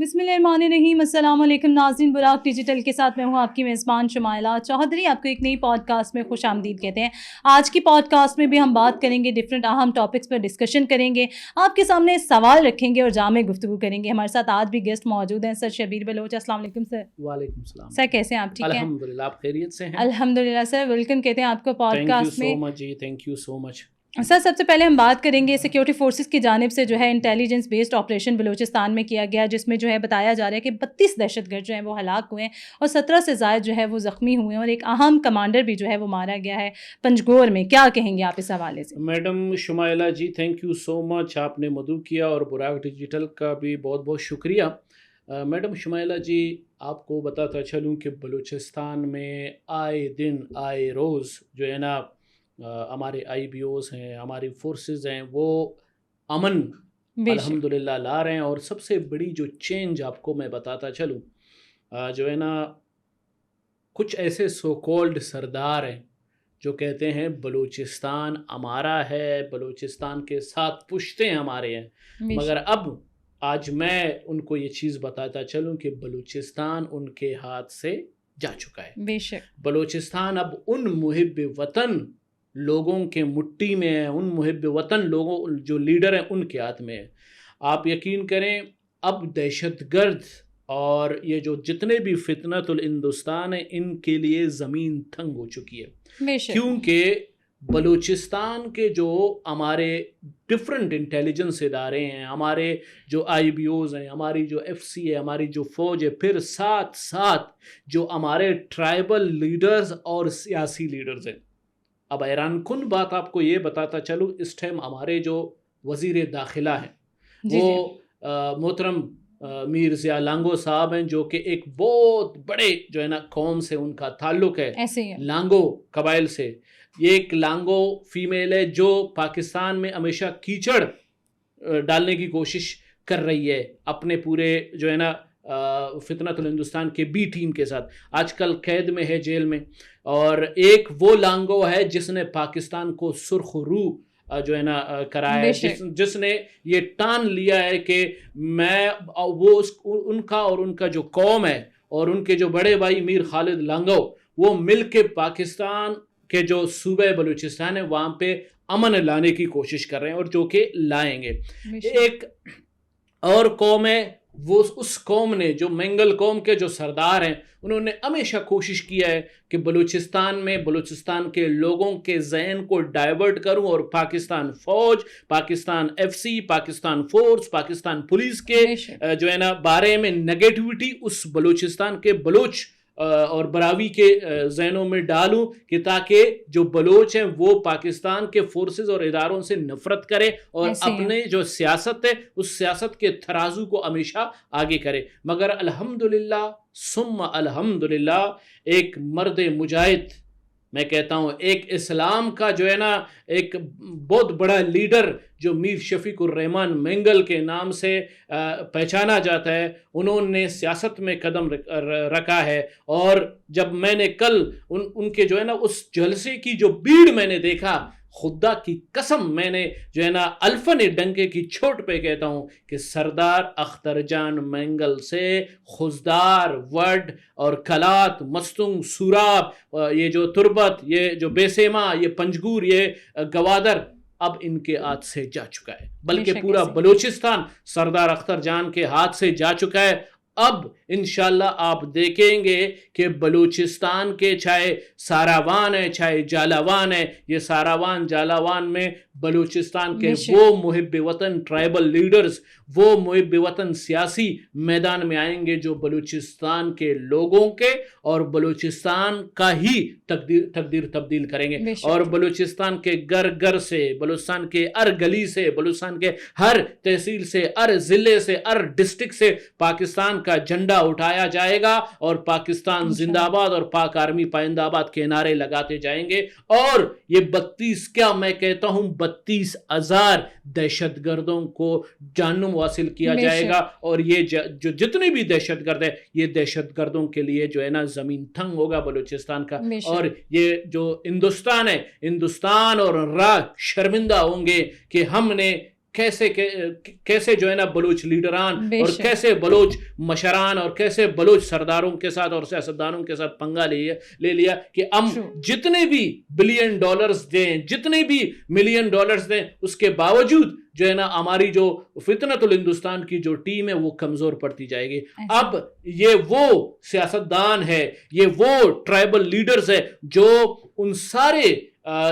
بسم اللہ الرحمن الرحیم. السلام علیکم ناظرین. براق ڈیجیٹل کے ساتھ میں ہوں آپ کی میزبان شمائلہ چوہدری. آپ کو ایک نئی پوڈ کاسٹ میں خوش آمدید کہتے ہیں. آج کی پوڈ کاسٹ میں بھی ہم بات کریں گے, ڈفرینٹ اہم ٹاپکس پر ڈسکشن کریں گے, آپ کے سامنے سوال رکھیں گے اور جامع گفتگو کریں گے. ہمارے ساتھ آج بھی گیسٹ موجود ہیں سر شبیر بلوچ. السلام علیکم سر. وعلیکم السلام سر, کیسے ہیں آپ؟ ٹھیک ہیں الحمدللہ. آپ خیریت سے ہیں؟ الحمدللہ سر. ویلکم کہتے ہیں آپ کو پوڈ کاسٹ میں. تھینک یو سو مچ. سر, سب سے پہلے ہم بات کریں گے سیکیورٹی فورسز کی جانب سے جو ہے انٹیلیجنس بیسڈ آپریشن بلوچستان میں کیا گیا, جس میں جو ہے بتایا جا رہا ہے کہ 32 دہشت گرد جو ہیں وہ ہلاک ہوئے ہیں اور 17 سے زائد جو ہے وہ زخمی ہوئے ہیں, اور ایک اہم کمانڈر بھی جو ہے وہ مارا گیا ہے پنجگور میں. کیا کہیں گے آپ اس حوالے سے؟ Madam Shumaila ji, thank you so much. آپ نے مدعو کیا, اور براق ڈیجیٹل کا بھی بہت بہت شکریہ. میڈم شمائلہ جی, آپ کو بتاتا چلوں کہ بلوچستان میں آئے دن آئے روز جو ہے نا ہمارے آئی بی اوز ہیں, ہماری فورسز ہیں, وہ امن الحمدللہ لا رہے ہیں. اور سب سے بڑی جو چینج آپ کو میں بتاتا چلوں, جو ہے نا کچھ ایسے سو کولڈ سردار ہیں جو کہتے ہیں بلوچستان ہمارا ہے, بلوچستان کے ساتھ پشتے ہمارے ہیں, مگر اب آج میں ان کو یہ چیز بتاتا چلوں کہ بلوچستان ان کے ہاتھ سے جا چکا ہے. بے شک بلوچستان اب ان محب وطن لوگوں کے مٹھی میں ہے, ان محب وطن لوگوں جو لیڈر ہیں ان کے ہاتھ میں ہے. آپ یقین کریں, اب دہشت گرد اور یہ جو جتنے بھی فتنۃ الہندوستان ہیں ان کے لیے زمین تنگ ہو چکی ہے, کیونکہ بلوچستان کے جو ہمارے ڈفرینٹ انٹیلیجنس ادارے ہیں, ہمارے جو آئی بی اوز ہیں, ہماری جو ایف سی ہے, ہماری جو فوج ہے, پھر ساتھ ساتھ جو ہمارے ٹرائبل لیڈرز اور سیاسی لیڈرز ہیں. اب حیران کن بات آپ کو یہ بتاتا چلوں, اس ٹائم ہمارے جو وزیر داخلہ ہیں وہ محترم میر ضیاء لانگو صاحب ہیں, جو کہ ایک بہت بڑے جو ہے نا قوم سے ان کا تعلق ہے, لانگو قبائل سے. یہ ایک لانگو فیمیل ہے جو پاکستان میں ہمیشہ کیچڑ ڈالنے کی کوشش کر رہی ہے اپنے پورے جو ہے نا فتنۃ الہندوستان کے بی ٹیم کے ساتھ. آج کل قید میں ہے, جیل میں. اور ایک وہ لانگو ہے جس نے پاکستان کو سرخ رو جو ہے نا کرایا ہے, جس نے یہ ٹان لیا ہے کہ میں وہ ان کا اور ان کا جو قوم ہے اور ان کے جو بڑے بھائی میر خالد لانگو, وہ مل کے پاکستان کے جو صوبہ بلوچستان ہے وہاں پہ امن لانے کی کوشش کر رہے ہیں, اور جو کہ لائیں گے. ایک اور قوم ہے, وہ اس قوم نے جو منگل قوم کے جو سردار ہیں, انہوں نے ہمیشہ کوشش کیا ہے کہ بلوچستان میں بلوچستان کے لوگوں کے ذہن کو ڈائیورٹ کروں, اور پاکستان فوج, Pakistan F C, Pakistan force, Pakistan police کے جو ہے نا بارے میں نگیٹیوٹی اس بلوچستان کے بلوچ اور براوی کے ذہنوں میں ڈالوں, کہ تاکہ جو بلوچ ہیں وہ پاکستان کے فورسز اور اداروں سے نفرت کرے اور اپنے جو سیاست ہے اس سیاست کے ترازو کو ہمیشہ آگے کرے. مگر الحمدللہ ثم الحمدللہ ایک مرد مجاہد, میں کہتا ہوں ایک اسلام کا جو ہے نا ایک بہت بڑا لیڈر جو میر شفیق الرحمان مینگل کے نام سے پہچانا جاتا ہے, انہوں نے سیاست میں قدم رکھا ہے. اور جب میں نے کل ان کے جو ہے نا اس جلسے کی جو بھیڑ میں نے دیکھا, خدا کی قسم میں نے جو ہے نا الفن ڈنکے کی چھوٹ پہ کہتا ہوں کہ سردار اختر جان مینگل سے خزدار, وڈ اور کلات, مستنگ, سوراب, یہ جو تربت, یہ جو بیسیما, یہ پنجگور, یہ گوادر, اب ان کے ہاتھ سے جا چکا ہے. بلکہ پورا بلوچستان سردار اختر جان کے ہاتھ سے جا چکا ہے. اب انشاءاللہ آپ دیکھیں گے کہ بلوچستان کے چاہے ساراوان ہے, چاہے جالاوان ہے, یہ ساراوان جالاوان میں بلوچستان کے وہ محب وطن ٹرائبل لیڈرز, وہ محب وطن سیاسی میدان میں آئیں گے جو بلوچستان کے لوگوں کے اور بلوچستان کا ہی تقدیر تبدیل کریں گے. اور بلوچستان کے گھر گھر سے, بلوچستان کے ہر گلی سے, بلوچستان کے ہر تحصیل سے, ہر ضلع سے, ہر ڈسٹرکٹ سے پاکستان کا جھنڈا اٹھایا جائے گا, اور پاکستان زندہ باد اور پاک آرمی پائندہ آباد کے نعرے لگاتے جائیں گے. اور یہ 32 کیا میں کہتا ہوں 32,000 دہشت گردوں کو جہنم حاصل کیا جائے گا. اور یہ جو جتنے بھی دہشت گرد ہیں, یہ دہشت گردوں کے لیے جو ہے نا زمین تنگ ہوگا بلوچستان کا. اور یہ جو ہندوستان ہے, ہندوستان اور راہ شرمندہ ہوں گے کہ ہم نے کیسے جو ہے نا بلوچ لیڈران بے اور شک کیسے بلوچ مشران اور کیسے بلوچ سرداروں کے ساتھ اور سیاستدانوں کے ساتھ پنگا لے لیا کہ ہم ٹرو جتنے بھی بلین ڈالرز دیں, جتنے بھی ملین ڈالرز دیں, اس کے باوجود جو ہے نا ہماری جو فتنۃ الہندوستان کی جو ٹیم ہے وہ کمزور پڑتی جائے گی. ایسا اب یہ وہ سیاستدان ہے, یہ وہ ٹرائبل لیڈرز ہے جو ان سارے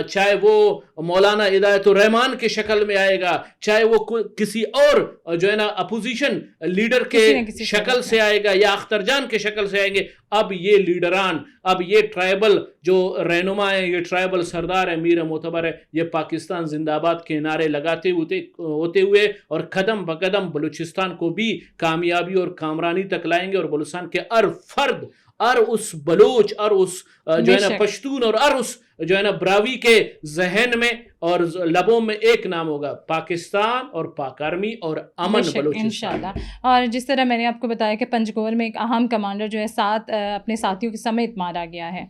چاہے وہ مولانا ہدایت الرحمان کے شکل میں آئے گا, چاہے وہ کسی اور جو ہے نا اپوزیشن لیڈر کے کسی نہ کسی شکل سے آئے گا یا اختر جان کے شکل سے آئیں گے, اب یہ لیڈران, اب یہ ٹرائبل جو رہنما ہیں, یہ ٹرائبل سردار ہیں, میر معتبر ہے, یہ پاکستان زندہ آباد کے نعرے لگاتے ہوتے ہوئے اور قدم بقدم بلوچستان کو بھی کامیابی اور کامرانی تک لائیں گے, اور بلوچستان کے ہر فرد, اور اس بلوچ, اور اس جو ہے نا پشتون, اور اس جو ہے نا براوی کے ذہن میں اور لبوں میں ایک نام ہوگا, پاکستان اور پاک آرمی اور امن بلوچستان انشاءاللہ. اور جس طرح میں نے آپ کو بتایا کہ پنجگور میں ایک اہم کمانڈر جو ہے 7 اپنے ساتھیوں کے سمیت مارا گیا ہے,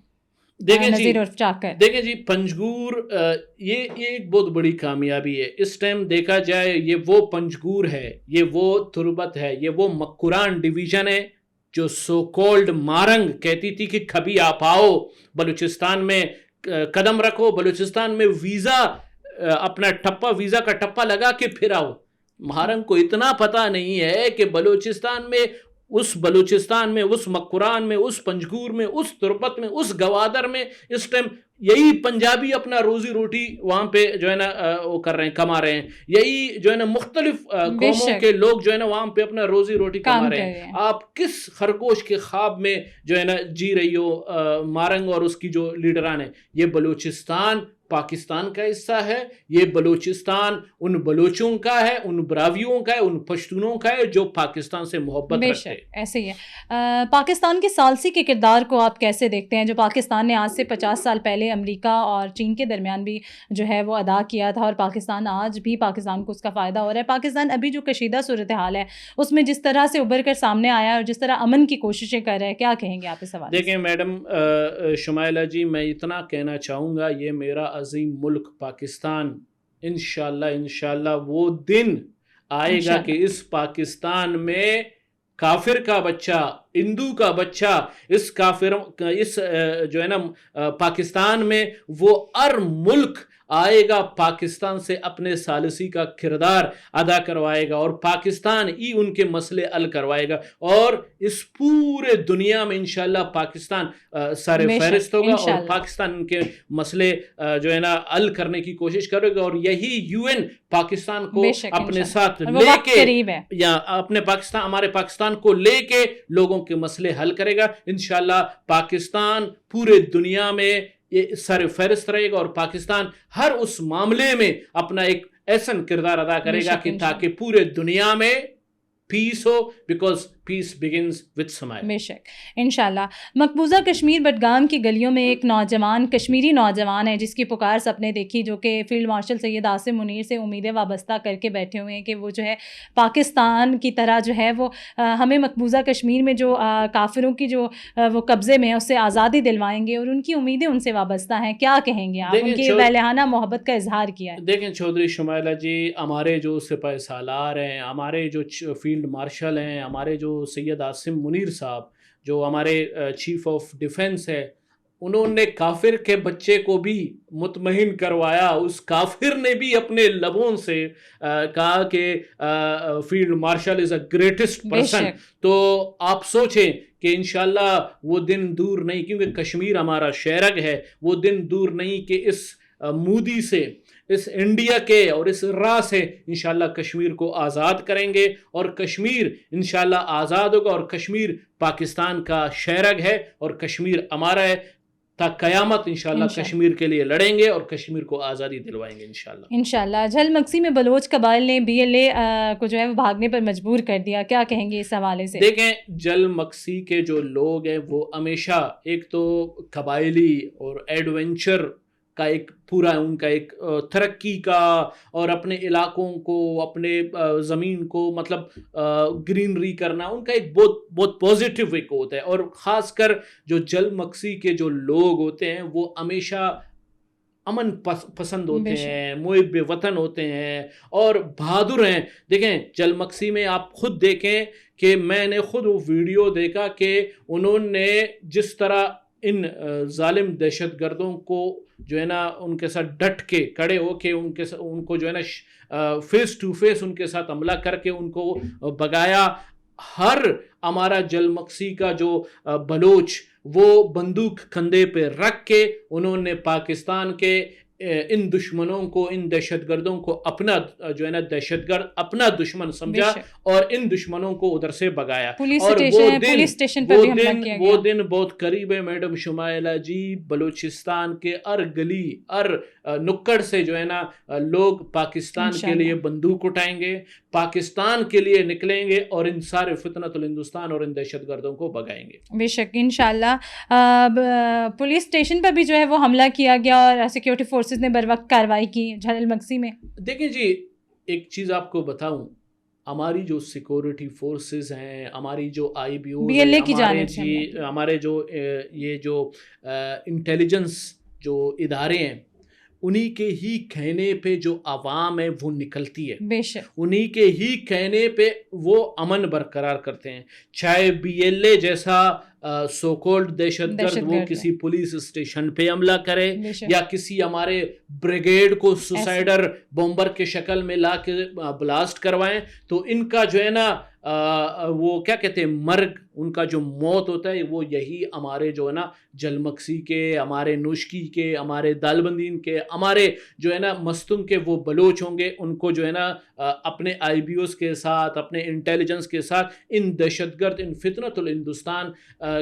نذیر عرف چاکر. دیکھیں جی, پنجگور یہ ایک بہت بڑی کامیابی ہے. اس ٹائم دیکھا جائے یہ وہ پنجگور ہے, یہ وہ تربت ہے, یہ وہ مکران ڈویژن ہے جو سو کولڈ مارنگ کہتی تھی کہ کبھی آپ آؤ بلوچستان میں قدم رکھو, بلوچستان میں ویزا اپنا ٹپا, ویزا کا ٹپا لگا کے پھر آؤ. مہارنگ کو اتنا پتہ نہیں ہے کہ بلوچستان میں, اس مکران میں, اس پنجگور میں, اس تربت میں, اس گوادر میں اس ٹائم یہی پنجابی اپنا روزی روٹی وہاں پہ جو ہے نا وہ کر رہے ہیں, کما رہے ہیں. یہی جو ہے نا مختلف قوموں کے لوگ جو ہے نا وہاں پہ اپنا روزی روٹی کما رہے ہیں. آپ کس خرگوش کے خواب میں جو ہے نا جی رہی ہو مارنگ اور اس کی جو لیڈران ہیں؟ یہ بلوچستان پاکستان کا حصہ ہے, یہ بلوچستان ان بلوچوں کا ہے, ان براویوں کا ہے, ان پشتونوں کا ہے جو پاکستان سے محبت رکھتے ہیں. ایسے ہی ہے. پاکستان کے ثالثی کے کردار کو آپ کیسے دیکھتے ہیں, جو پاکستان نے آج سے 50 سال پہلے امریکہ اور چین کے درمیان بھی جو ہے وہ ادا کیا تھا, اور پاکستان آج بھی پاکستان کو اس کا فائدہ ہو رہا ہے. پاکستان ابھی جو کشیدہ صورتحال ہے اس میں جس طرح سے ابھر کر سامنے آیا اور جس طرح امن کی کوششیں کر رہا ہے, کیا کہیں گے آپ اس حوالے سے؟ دیکھیں میڈم شمائلہ جی, میں اتنا کہنا چاہوں گا, یہ میرا عظیم ملک پاکستان انشاءاللہ وہ دن آئے گا کہ اس پاکستان میں کافر کا بچہ, ہندو کا بچہ, اس جو ہے نا پاکستان میں وہ ہر ملک آئے گا, پاکستان سے اپنے ثالثی کا کردار ادا کروائے گا, اور پاکستان ہی ان کے مسئلے حل کروائے گا, اور اس پورے دنیا میں انشاءاللہ پاکستان سر فہرست ہوگا, اور پاکستان ان کے مسئلے جو ہے نا حل کرنے کی کوشش کرے گا. اور یہی UN پاکستان کو اپنے ساتھ لے کے, یا اپنے ہمارے پاکستان کو لے کے لوگوں کے مسئلے حل کرے گا. انشاءاللہ پاکستان پورے دنیا میں یہ سر فہرست رہے گا, اور پاکستان ہر اس معاملے میں اپنا ایک ایسا کردار ادا کرے گا کہ تاکہ پورے دنیا میں پیس ہو, because peace begins with smile. بے شک انشاءاللہ. مقبوضہ کشمیر بڈگام کی گلیوں میں ایک نوجوان, کشمیری نوجوان ہے جس کی پکار سپنے دیکھی, جو کہ فیلڈ مارشل سید عاصم منیر سے امیدیں وابستہ کر کے بیٹھے ہوئے ہیں کہ وہ جو ہے پاکستان کی طرح جو ہے وہ ہمیں مقبوضہ کشمیر میں جو کافروں کی جو وہ قبضے میں اس سے آزادی دلوائیں گے, اور ان کی امیدیں ان سے وابستہ ہیں. کیا کہیں گے آپ؟ ان کی ویلہانہ محبت کا اظہار کیا ہے. دیکھیں چودھری شمائلہ جی, ہمارے جو سپاہی سالار ہیں, ہمارے جو فیلڈ مارشل ہیں, ہمارے جو سید عاصم منیر صاحب جو ہمارے چیف آف ڈیفنس ہے, انہوں نے کافر کے بچے کو بھی مطمئن کروایا. اس کافر نے بھی اپنے لبوں سے کہا کہ فیلڈ مارشل از اے گریٹسٹ پرسن. تو آپ سوچیں کہ انشاءاللہ وہ دن دور نہیں, کیونکہ کشمیر ہمارا شہرگ ہے, وہ دن دور نہیں کہ اس مودی سے, اس انڈیا کے اور اس راہ سے انشاءاللہ کشمیر کو آزاد کریں گے, اور کشمیر انشاءاللہ آزاد ہوگا, اور کشمیر پاکستان کا شہرگ ہے, اور کشمیر ہمارا ہے. تا قیامت انشاءاللہ کشمیر کے لیے لڑیں گے اور کشمیر کو آزادی دلوائیں گے انشاءاللہ. جھل مکسی میں بلوچ قبائل نے BLA کو جو ہے وہ بھاگنے پر مجبور کر دیا, کیا کہیں گے اس حوالے سے؟ دیکھیں جھل مکسی کے جو لوگ ہیں وہ ہمیشہ ایک تو قبائلی اور ایڈونچر کا ایک پورا ان کا ایک ترقی کا, اور اپنے علاقوں کو, اپنے زمین کو مطلب گرینری کرنا, ان کا ایک بہت پازیٹیو ایک ہوتا ہے. اور خاص کر جو جل مکسی کے جو لوگ ہوتے ہیں وہ ہمیشہ امن پسند ہوتے ہیں, محب وطن ہوتے ہیں اور بہادر ہیں. دیکھیں جلمکسی میں آپ خود دیکھیں کہ میں نے خود وہ ویڈیو دیکھا کہ انہوں نے جس طرح ان ظالم دہشت گردوں کو جو ہے نا ان کے ساتھ ڈٹ کے کھڑے ہو کے ان کو جو ہے نا فیس ٹو فیس ان کے ساتھ حملہ کر کے ان کو بگایا. ہر ہمارا جلمکسی کا جو بلوچ وہ بندوق کندھے پہ رکھ کے انہوں نے پاکستان کے ان دشمنوں کو, ان دہشت گردوں کو اپنا جو ہے نا دہشت گرد اپنا دشمن سمجھا اور ان دشمنوں کو ادھر سے بگایا. اور وہ دن بہت قریب ہے میڈم شمائلہ جی. بلوچستان کے ہر گلی ہر نکڑ سے جو ہے نا لوگ پاکستان کے لیے بندوق اٹھائیں گے, پاکستان کے لیے نکلیں گے اور ان سارے فتنۃ الہندوستان اور ان دہشت گردوں کو بگائیں گے. بے شک انشاءاللہ. پولیس اسٹیشن پر بھی جو ہے وہ حملہ کیا گیا اور سیکیورٹی فورسز نے بر وقت کارروائی کی جھلمکسی میں. دیکھیں جی ایک چیز آپ کو بتاؤں, ہماری جو سیکورٹی فورسز ہیں, ہماری جو آئی بی او ہمارے جو یہ جو انٹیلیجنس جو ادارے ہیں, انہی کے ہی کہنے پہ جو عوام ہے وہ نکلتی ہے, انہی کے ہی کہنے پہ وہ امن برقرار کرتے ہیں. چاہے بی ایل اے جیسا سو کولڈ دہشت گرد وہ کسی پولیس اسٹیشن پہ حملہ کرے یا کسی ہمارے بریگیڈ کو سوسائڈر بمبر کے شکل میں لا کے بلاسٹ کروائیں, تو ان کا جو ہے نا وہ کیا کہتے ہیں مرگ, ان کا جو موت ہوتا ہے وہ یہی ہمارے جو ہے نا جلمکسی کے, ہمارے نوشکی کے, ہمارے دالبندین کے, ہمارے جو ہے نا مستنگ کے وہ بلوچ ہوں گے. ان کو جو ہے نا اپنے آئی بی اوز کے ساتھ, اپنے انٹیلیجنس کے ساتھ ان دہشت گرد, ان فتنۃ الہندوستان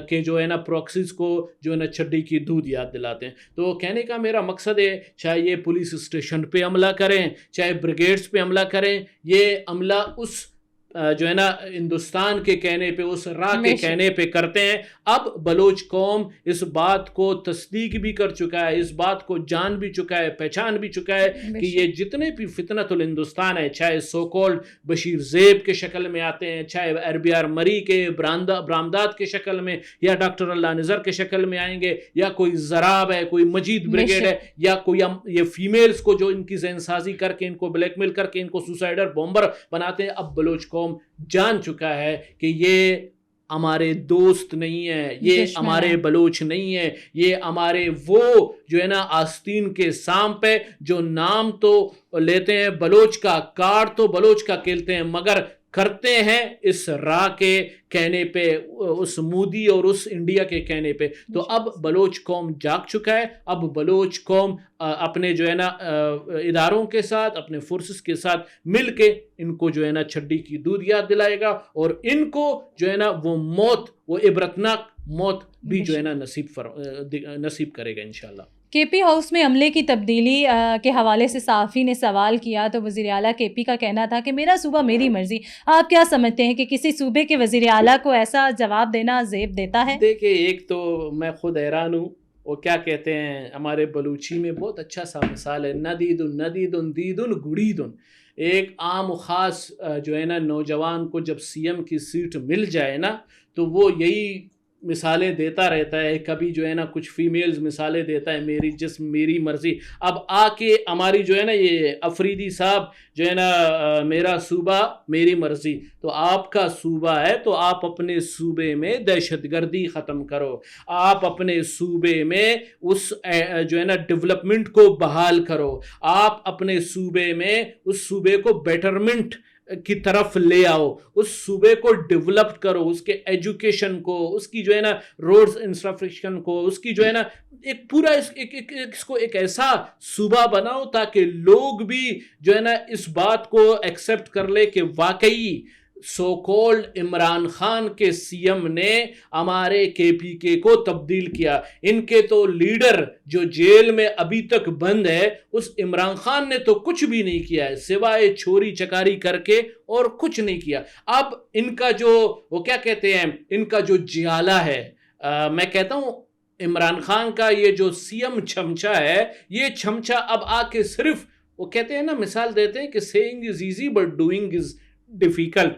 کے جو ہے نا پروکسیز کو جو ہے نا چڈی کی دودھ یاد دلاتے ہیں. تو کہنے کا میرا مقصد ہے چاہے یہ پولیس اسٹیشن پہ حملہ کریں, چاہے بریگیڈز پہ حملہ کریں, یہ عملہ اس جو ہے نا ہندوستان کے کہنے پہ, اس راہ کے کہنے پہ کرتے ہیں. اب بلوچ قوم اس بات کو تصدیق بھی کر چکا ہے, اس بات کو جان بھی چکا ہے, پہچان بھی چکا ہے کہ یہ جتنے بھی فتنۃ الہندوستان ہے, چاہے سو کولڈ بشیر زیب کے شکل میں آتے ہیں, چاہے RBR مری کے برامداد کے شکل میں, یا ڈاکٹر اللہ نظر کے شکل میں آئیں گے, یا کوئی زراب ہے, کوئی مجید بریگیڈ ہے, یا کوئی یہ فیمیلز کو جو ان کی ذہن سازی کر کے ان کو بلیک میل کر کے ان کو سوسائڈر بمبر بناتے ہیں. اب بلوچ قوم جان چکا ہے کہ یہ ہمارے دوست نہیں ہے, یہ ہمارے بلوچ نہیں ہے, یہ ہمارے وہ جو ہے نا آستین کے سام پہ جو نام تو لیتے ہیں بلوچ کا, کارڈ تو بلوچ کا کھیلتے ہیں, مگر کرتے ہیں اس راہ کے کہنے پہ, اس مودی اور اس انڈیا کے کہنے پہ. تو اب بلوچ قوم جاگ چکا ہے. اب بلوچ قوم اپنے جو ہے نا اداروں کے ساتھ, اپنے فورسز کے ساتھ مل کے ان کو جو ہے نا چھڈی کی دودھ یاد دلائے گا, اور ان کو جو ہے نا وہ موت, وہ عبرتناک موت بھی جو ہے نا نصیب کرے گا انشاءاللہ. کے پی ہاؤس میں عملے کی تبدیلی کے حوالے سے صحافی نے سوال کیا تو وزیر اعلیٰ کے پی کا کہنا تھا کہ میرا صوبہ میری مرضی. آپ کیا سمجھتے ہیں کہ کسی صوبے کے وزیر اعلیٰ کو ایسا جواب دینا زیب دیتا ہے؟ دیکھیں ایک تو میں خود حیران ہوں, وہ کیا کہتے ہیں ہمارے بلوچی میں بہت اچھا سا مثال ہے, ندیدن ندیدن دیدن گڑیدن. ایک عام و خاص جو ہے نا نوجوان کو جب سی ایم کی سیٹ مل جائے نا تو وہ یہی مثالیں دیتا رہتا ہے. کبھی جو ہے نا کچھ فیمیلز مثالیں دیتا ہے, میری جسم میری مرضی. اب آ کے ہماری جو ہے نا یہ افریدی صاحب جو ہے نا میرا صوبہ میری مرضی. تو آپ کا صوبہ ہے تو آپ اپنے صوبے میں دہشت گردی ختم کرو, آپ اپنے صوبے میں اس جو ہے نا ڈیولپمنٹ کو بحال کرو, آپ اپنے صوبے میں اس صوبے کو بیٹرمنٹ کی طرف لے آؤ, اس صوبے کو ڈیولپ کرو, اس کے ایجوکیشن کو, اس کی جو ہے نا روڈز انفراسٹرکچر کو, اس کی جو ہے نا ایک پورا اس کو ایک ایسا صوبہ بناؤ تاکہ لوگ بھی جو ہے نا اس بات کو ایکسیپٹ کر لے کہ واقعی سو کولڈ عمران خان کے سی ایم نے ہمارے کے پی کے کو تبدیل کیا. ان کے تو لیڈر جو جیل میں ابھی تک بند ہے, اس عمران خان نے تو کچھ بھی نہیں کیا ہے سوائے چوری چکاری کر کے, اور کچھ نہیں کیا. اب ان کا جو وہ کیا کہتے ہیں ان کا جو جیالہ ہے, میں کہتا ہوں عمران خان کا یہ جو سی ایم چھمچا ہے, یہ چھمچا اب آ کے صرف وہ کہتے ہیں نا مثال دیتے ہیں کہ seeing is easy but doing is difficult.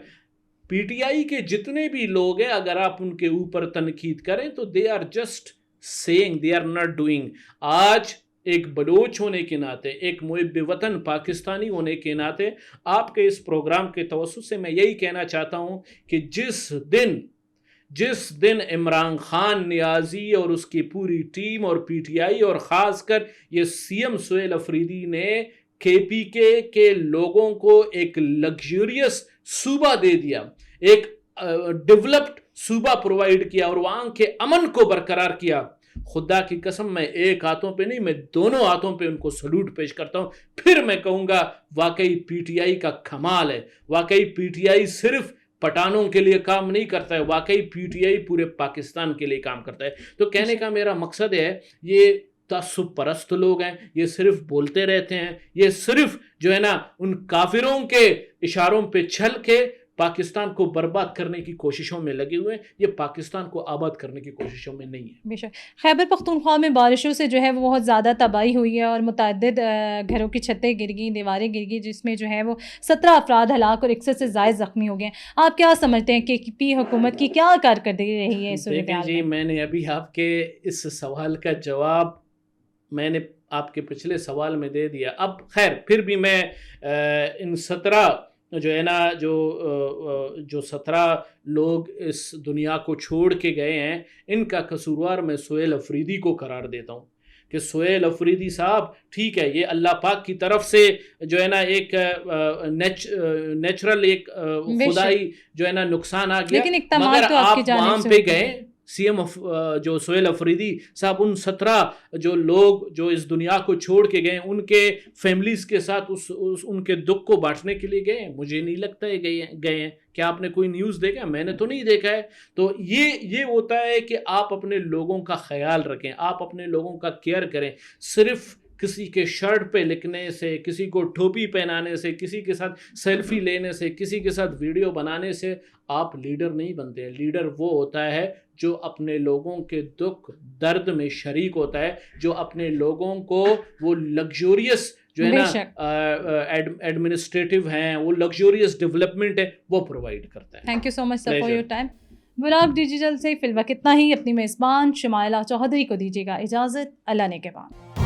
P T I کے جتنے بھی لوگ ہیں اگر آپ ان کے اوپر تنقید کریں تو they are just seeing, they are not doing. آج ایک بلوچ ہونے کے ناطے، ایک محب وطن پاکستانی ہونے کے ناطے آپ کے اس پروگرام کے توسط سے میں یہی کہنا چاہتا ہوں کہ جس دن عمران خان نیازی اور اس کی پوری ٹیم اور پی ٹی آئی اور خاص کر یہ سی ایم سہیل افریدی نے کے پی کے لوگوں کو ایک لگژریس صوبہ دے دیا، ایک ڈیولپڈ صوبہ پرووائڈ کیا اور وہاں کے امن کو برقرار کیا، خدا کی قسم میں ایک ہاتھوں پہ نہیں، میں دونوں ہاتھوں پہ ان کو سلوٹ پیش کرتا ہوں. پھر میں کہوں گا واقعی پی ٹی آئی کا کمال ہے، واقعی پی ٹی آئی صرف پٹھانوں کے لیے کام نہیں کرتا ہے، واقعی پی ٹی آئی پورے پاکستان کے لیے کام کرتا ہے. تو کہنے کا میرا مقصد ہے یہ تعصب پرست لوگ ہیں، یہ صرف بولتے رہتے ہیں، یہ صرف جو ہے نا ان کافروں کے اشاروں پہ چل کے پاکستان کو برباد کرنے کی کوششوں میں لگے ہوئے ہیں، یہ پاکستان کو آباد کرنے کی کوششوں میں نہیں ہے. بے شک. خیبر پختونخوا میں بارشوں سے جو ہے وہ بہت زیادہ تباہی ہوئی ہے اور متعدد گھروں کی چھتیں گر گئیں، دیواریں گر گئی، جس میں جو ہے وہ 17 افراد ہلاک اور 61 سے زائد زخمی ہو گئے. آپ کیا سمجھتے ہیں کہ پی حکومت کی کیا کارکردگی رہی ہے اس صورتحال جی میں؟ میں نے ابھی آپ کے اس سوال کا جواب میں نے آپ کے پچھلے سوال میں دے دیا. اب خیر پھر بھی میں ان 17 جو ہے نا جو 17 لوگ اس دنیا کو چھوڑ کے گئے ہیں، ان کا قصوروار میں سہیل افریدی کو قرار دیتا ہوں کہ سہیل افریدی صاحب ٹھیک ہے، یہ اللہ پاک کی طرف سے جو ہے نا ایک نیچرل ایک خدائی جو ہے نا نقصان آ گیا، مگر آپ وہاں پہ گئے سی ایم جو سہیل افریدی صاحب ان 17 جو لوگ جو اس دنیا کو چھوڑ کے گئے ان کے فیملیز کے ساتھ ان کے دکھ کو بانٹنے کے لیے گئے ہیں. مجھے نہیں لگتا ہے گئے ہیں. کیا آپ نے کوئی نیوز دیکھا؟ میں نے تو نہیں دیکھا ہے. تو یہ ہوتا ہے کہ آپ اپنے لوگوں کا خیال رکھیں، آپ اپنے لوگوں کا کیئر کریں. صرف کسی کے شرٹ پہ لکھنے سے، کسی کو ٹوپی پہنانے سے، کسی کے ساتھ سیلفی لینے سے، کسی کے ساتھ ویڈیو بنانے سے آپ لیڈر نہیں بنتے ہیں. لیڈر وہ ہوتا ہے جو اپنے لوگوں کے دکھ درد میں شریک ہوتا ہے، جو اپنے لوگوں کو وہ لگژریس جو ہے نا ایڈمنسٹریٹو ہیں، وہ لگژریس ڈیولپمنٹ ہے، وہ پرووائڈ کرتا ہے. Thank you so much sir for your time. Buraq digital سے فی الوقت اتنا ہی. اپنی میزبان شمائلہ چوہدری کو دیجیے گا اجازت. اللہ نے کے بعد.